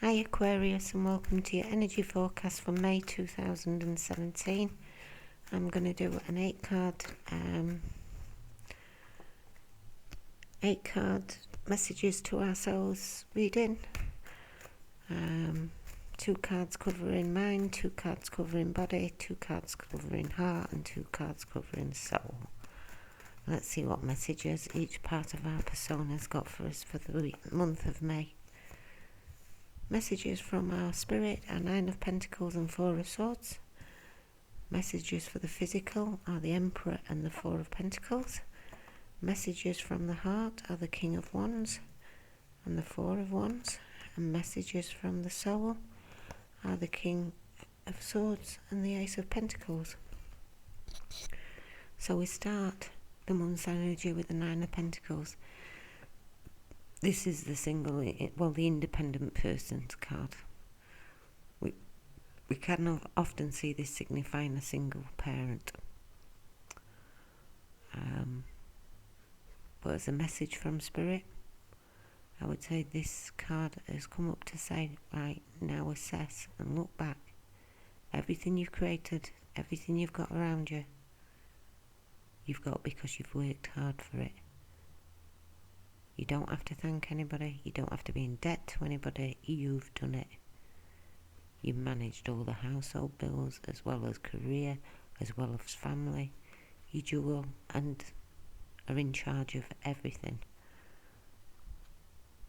Hi Aquarius, and welcome to your energy forecast for May 2017. I'm going to do an 8 card messages to ourselves reading. 2 cards covering mind, 2 cards covering body, 2 cards covering heart, and 2 cards covering soul. Let's see what messages each part of our persona's got for us for the month of May. Messages from our spirit are 9 of Pentacles and 4 of Swords. Messages for the physical are the Emperor and the 4 of Pentacles. Messages from the heart are the King of Wands and the 4 of Wands. And messages from the soul are the King of Swords and the Ace of Pentacles. So we start the month's energy with the 9 of Pentacles. This is the independent person's card. We can often see this signifying a single parent. But as a message from Spirit, I would say this card has come up to say, right, now assess and look back. Everything you've created, everything you've got around you, you've got because you've worked hard for it. You don't have to thank anybody. You don't have to be in debt to anybody. You've done it. You've managed all the household bills as well as career, as well as family. You juggle and are in charge of everything.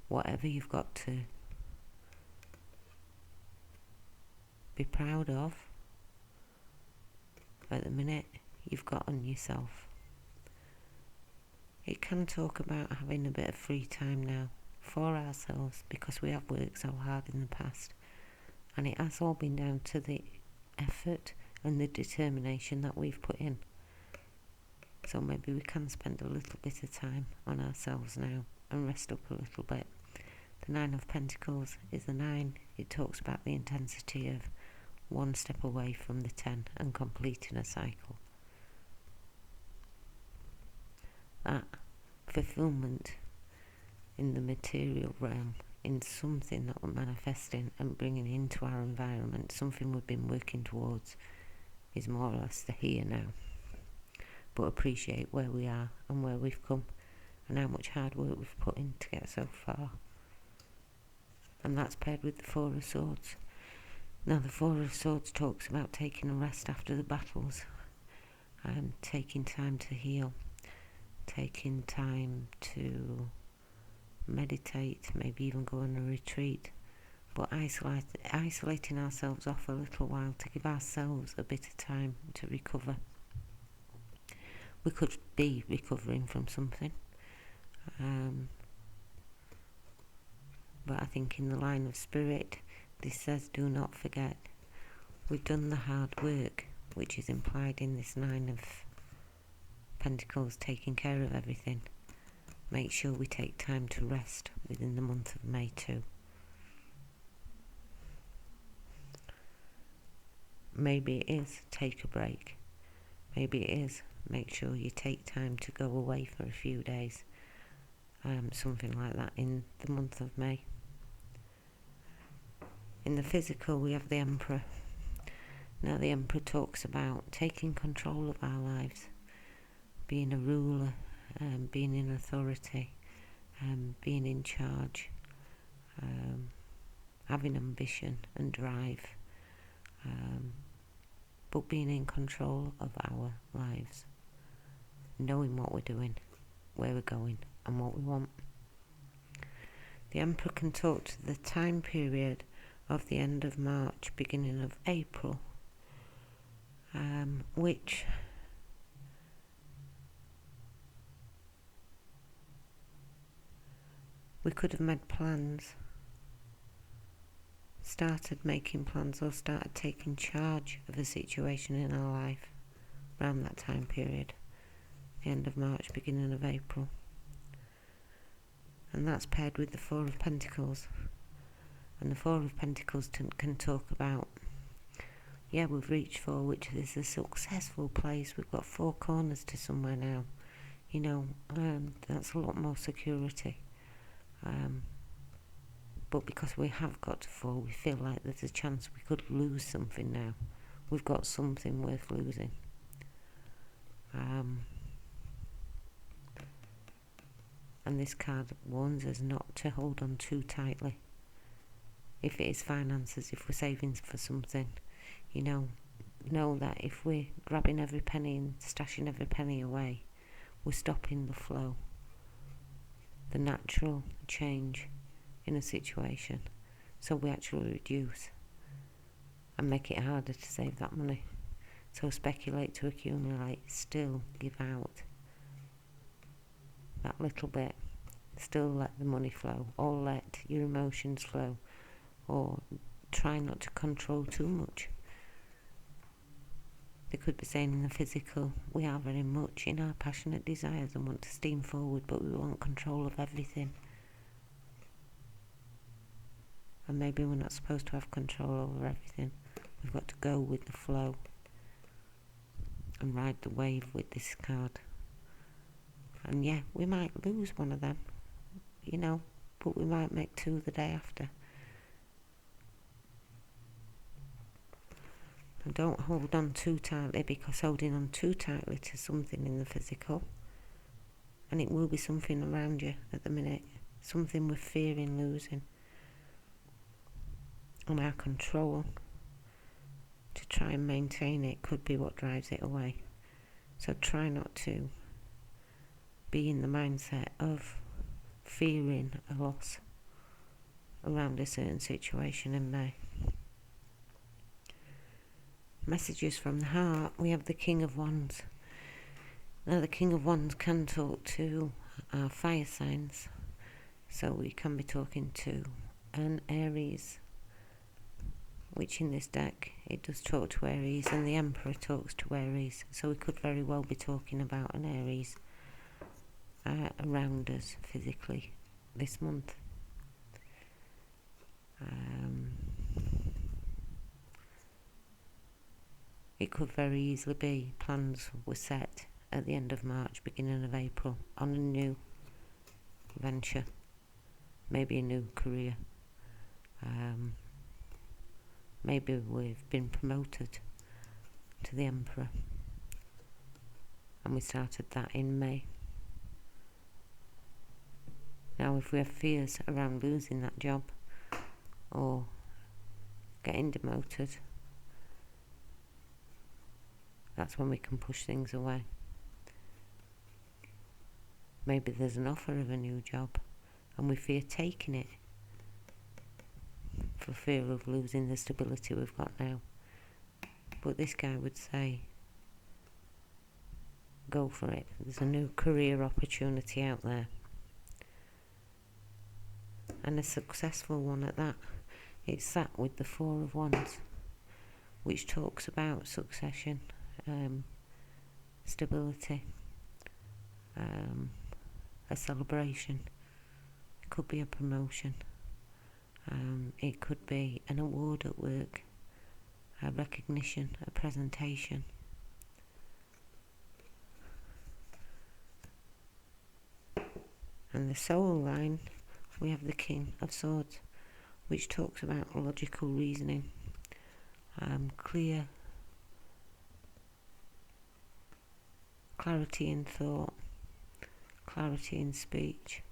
Whatever you've got to be proud of at the minute, you've got on yourself. It can talk about having a bit of free time now for ourselves because we have worked so hard in the past, and it has all been down to the effort and the determination that we've put in. So maybe we can spend a little bit of time on ourselves now and rest up a little bit. The 9 of Pentacles is the 9. It talks about the intensity of one step away from the 10 and completing a cycle. That fulfillment in the material realm, in something that we're manifesting and bringing into our environment, something we've been working towards, is more or less the here now. But appreciate where we are and where we've come and how much hard work we've put in to get so far. And that's paired with the 4 of Swords. Now the 4 of Swords talks about taking a rest after the battles, and taking time to heal, taking time to meditate, maybe even go on a retreat, but isolating ourselves off a little while to give ourselves a bit of time to recover. We could be recovering from something, but I think in the line of spirit this says do not forget. We've done the hard work, which is implied in this 9 of Pentacles, taking care of everything. Make sure we take time to rest within the month of May too. Maybe it is take a break. Maybe it is make sure you take time to go away for a few days. Something like that in the month of May. In the physical we have the Emperor. Now the Emperor talks about taking control of our lives, being a ruler, being in authority, being in charge, having ambition and drive, but being in control of our lives, knowing what we're doing, where we're going and what we want. The Emperor can talk to the time period of the end of March, beginning of April, which we could have made plans, started making plans, or started taking charge of a situation in our life around that time period, the end of March, beginning of April. And that's paired with the 4 of Pentacles. And the 4 of Pentacles can talk about, we've reached 4, which is a successful place. We've got 4 corners to somewhere now. That's a lot more security. But because we have got to 4, we feel like there's a chance we could lose something now. We've got something worth losing. And this card warns us not to hold on too tightly. If it is finances, if we're saving for something, you know that if we're grabbing every penny and stashing every penny away, we're stopping the flow, the natural change in a situation. So we actually reduce and make it harder to save that money. So speculate to accumulate, still give out that little bit, still let the money flow, or let your emotions flow, or try not to control too much. They could be saying in the physical, we are very much in our passionate desires and want to steam forward, but we want control of everything. And maybe we're not supposed to have control over everything. We've got to go with the flow and ride the wave with this card. And yeah, we might lose one of them, but we might make 2 the day after. And don't hold on too tightly, because holding on too tightly to something in the physical, and it will be something around you at the minute, something we're fearing losing, and our control to try and maintain it could be what drives it away. So try not to be in the mindset of fearing a loss around a certain situation in May. Messages from the heart. We have the King of Wands. Now the King of Wands can talk to our fire signs. So we can be talking to an Aries, which in this deck it does talk to Aries, and the Emperor talks to Aries. So we could very well be talking about an Aries around us physically this month. It could very easily be plans were set at the end of March, beginning of April, on a new venture, maybe a new career. Maybe we've been promoted to the Emperor, and we started that in May. Now if we have fears around losing that job or getting demoted, that's when we can push things away. Maybe there's an offer of a new job and we fear taking it for fear of losing the stability we've got now. But this guy would say, go for it. There's a new career opportunity out there, and a successful one at that. It's that with the 4 of Wands, which talks about succession, stability, a celebration. It could be a promotion, it could be an award at work, a recognition, a presentation. And the soul line, we have the King of Swords, which talks about logical reasoning, clear clarity in thought, clarity in speech,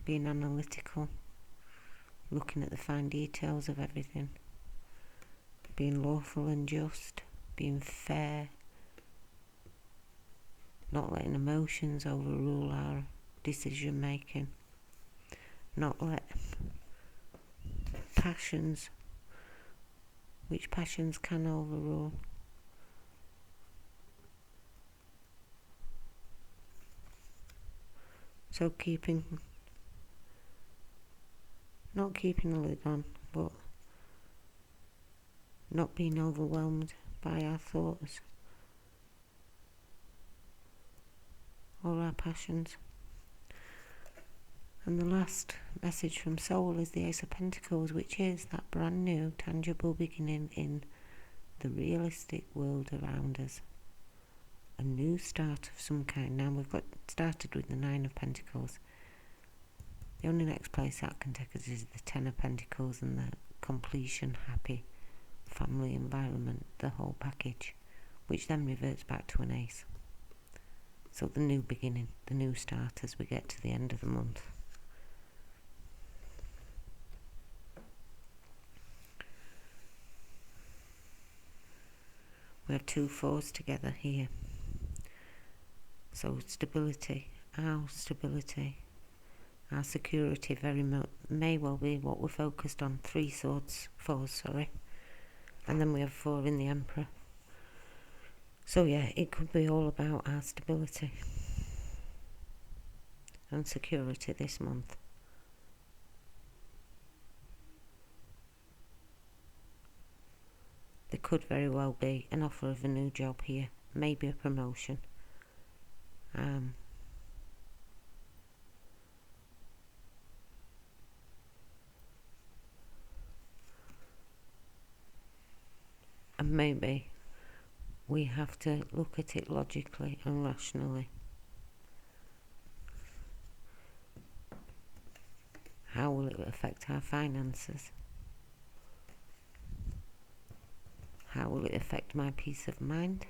being analytical, looking at the fine details of everything, being lawful and just, being fair, not letting emotions overrule our decision making, not let passions, which passions can overrule. So not keeping a lid on, but not being overwhelmed by our thoughts or our passions. And the last message from Soul is the Ace of Pentacles, which is that brand new, tangible beginning in the realistic world around us. A new start of some kind. Now we've got started with the 9 of Pentacles. The only next place that can take us is the Ten of Pentacles and the completion, happy family environment, the whole package, which then reverts back to an Ace. So the new beginning, the new start as we get to the end of the month. We have 2 4s together here. So stability, our security may well be what we're focused on. 3 swords, 4s, sorry. And then we have 4 in the Emperor. So yeah, it could be all about our stability and security this month. There could very well be an offer of a new job here, maybe a promotion. And maybe we have to look at it logically and rationally. How will it affect our finances? How will it affect my peace of mind?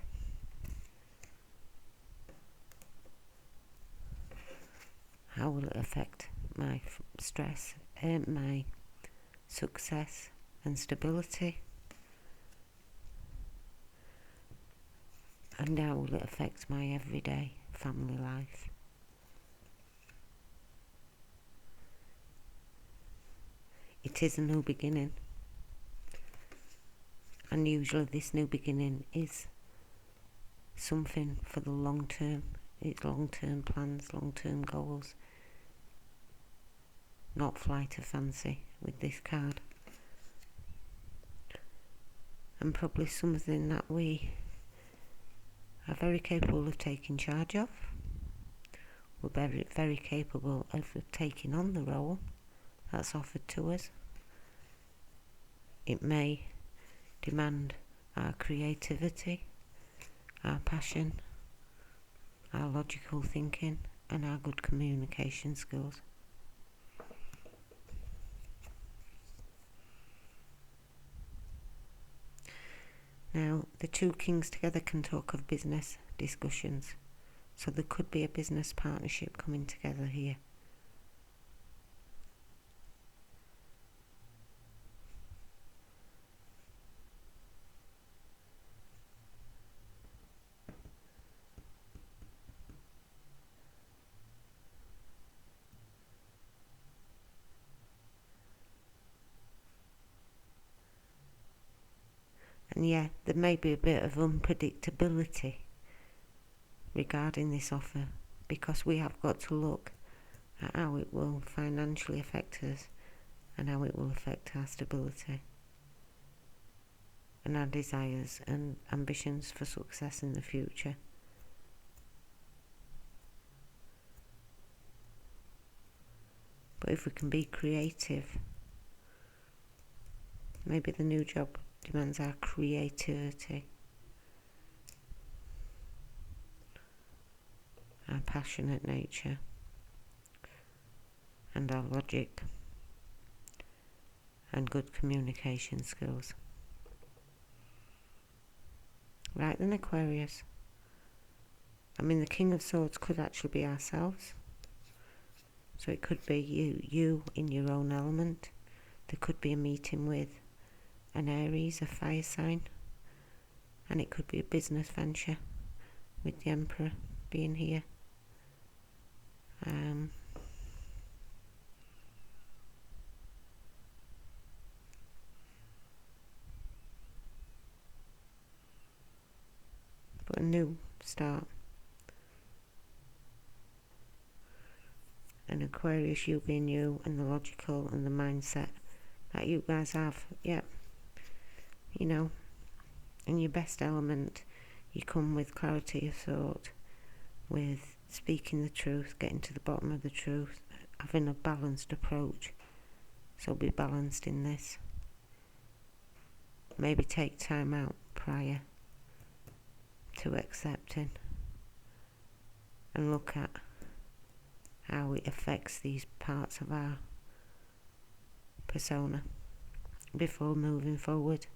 How will it affect my stress, my success and stability? And how will it affect my everyday family life? It is a new beginning. And usually this new beginning is something for the long term. It's long-term plans, long-term goals. Not flight of fancy with this card. And probably something that we are very capable of taking charge of. We're very, very capable of taking on the role that's offered to us. It may demand our creativity, our passion, our logical thinking, and our good communication skills. Now, the 2 kings together can talk of business discussions, so there could be a business partnership coming together here. And yeah, there may be a bit of unpredictability regarding this offer, because we have got to look at how it will financially affect us and how it will affect our stability and our desires and ambitions for success in the future. But if we can be creative, maybe the new job demands our creativity, our passionate nature, and our logic and good communication skills. Right then, Aquarius. I mean, the King of Swords could actually be ourselves. So it could be you in your own element. There could be a meeting with an Aries, a fire sign, and it could be a business venture with the Emperor being here. But a new start. And Aquarius, you being you, and the logical and the mindset that you guys have, yeah. You know, in your best element, you come with clarity of thought, with speaking the truth, getting to the bottom of the truth, having a balanced approach. So be balanced in this. Maybe take time out prior to accepting and look at how it affects these parts of our persona before moving forward.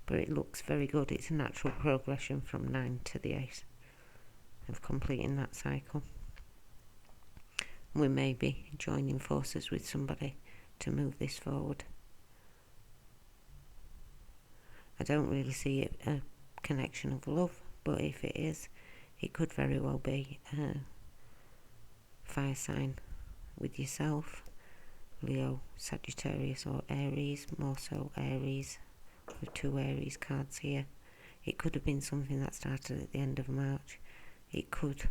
But it looks very good. It's a natural progression from 9 to the 8 of completing that cycle. We may be joining forces with somebody to move this forward. I don't really see it a connection of love, but if it is, it could very well be a fire sign with yourself, Leo, Sagittarius or Aries, more so Aries, with 2 Aries cards here. It could have been something that started at the end of March. It could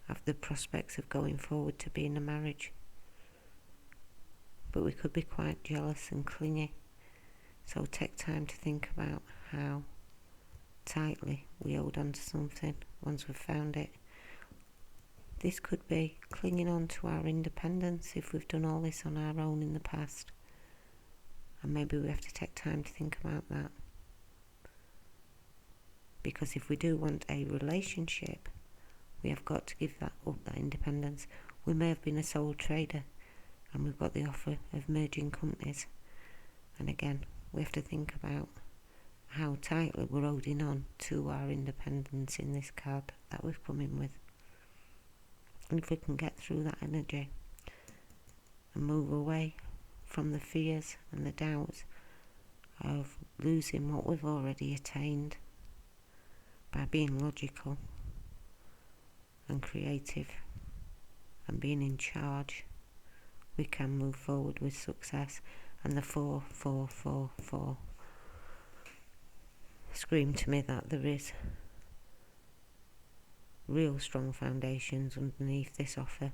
have the prospects of going forward to being a marriage. But we could be quite jealous and clingy. So take time to think about how tightly we hold on to something once we've found it. This could be clinging on to our independence if we've done all this on our own in the past. And maybe we have to take time to think about that. Because if we do want a relationship, we have got to give that up, that independence. We may have been a sole trader and we've got the offer of merging companies. And again, we have to think about how tightly we're holding on to our independence in this card that we've come in with. And if we can get through that energy and move away from the fears and the doubts of losing what we've already attained by being logical and creative and being in charge, we can move forward with success. And the 4, 4, 4, 4 scream to me that there is real strong foundations underneath this offer,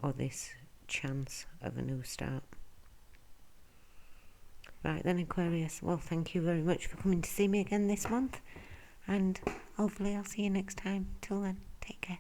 or this chance of a new start. Right then, Aquarius, well, thank you very much for coming to see me again this month, and hopefully I'll see you next time. Till then, take care.